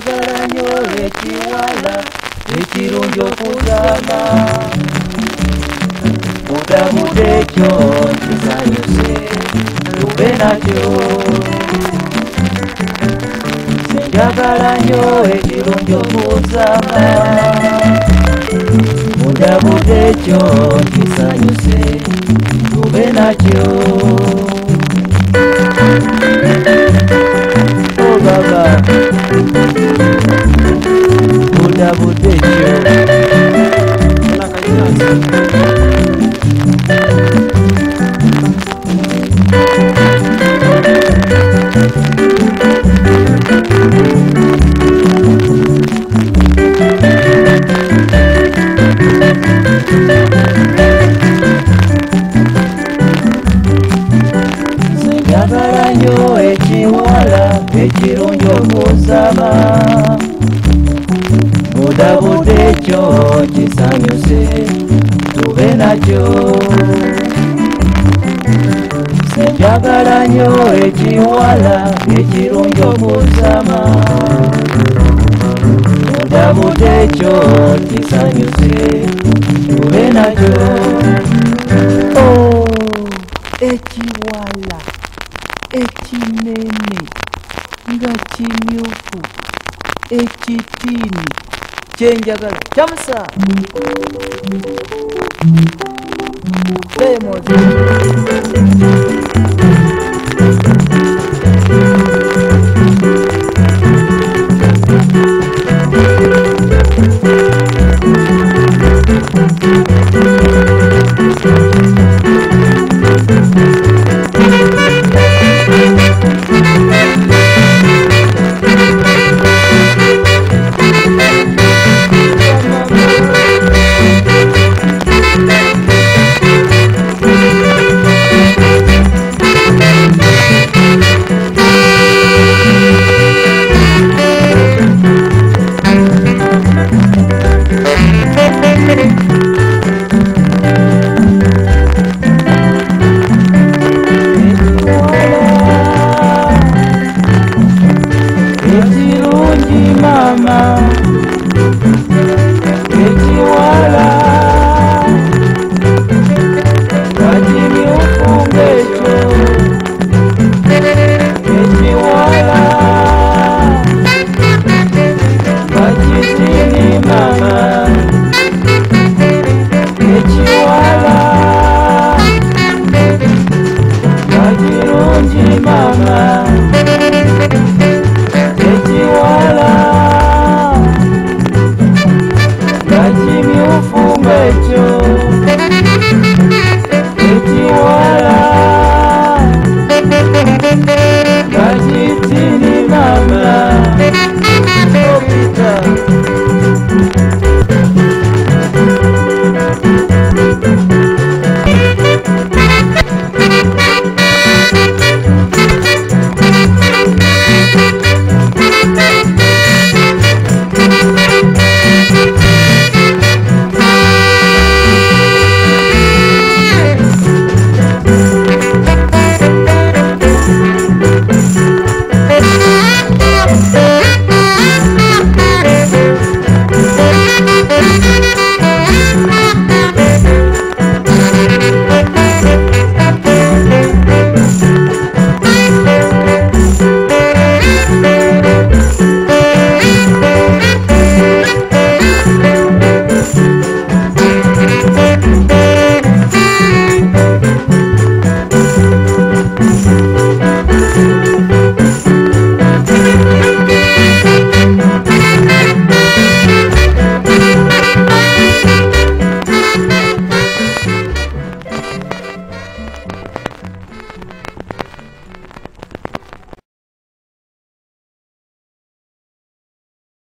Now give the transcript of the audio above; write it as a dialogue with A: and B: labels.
A: Senjagala nnyo ekiwala ekirungi okuzama mudamudde ekyo nkisanyuse tube nakyo senjagala nnyo ekirungi okuzama mudamudde ekyo nkisanyuse tube nakyo oh baba mudamudde ekyo senjagala nnyo ekiwala ekirungi okuzama mudabudde ekyo nkisanyuse tube nakyo senjagala nnyo ekiwala ekirungi okuzama mudabudde ekyo nkisanyuse tube nakyo oh ekiwala ekinene nga kimyufu ekitiini kyenjagala kyamusa Famous.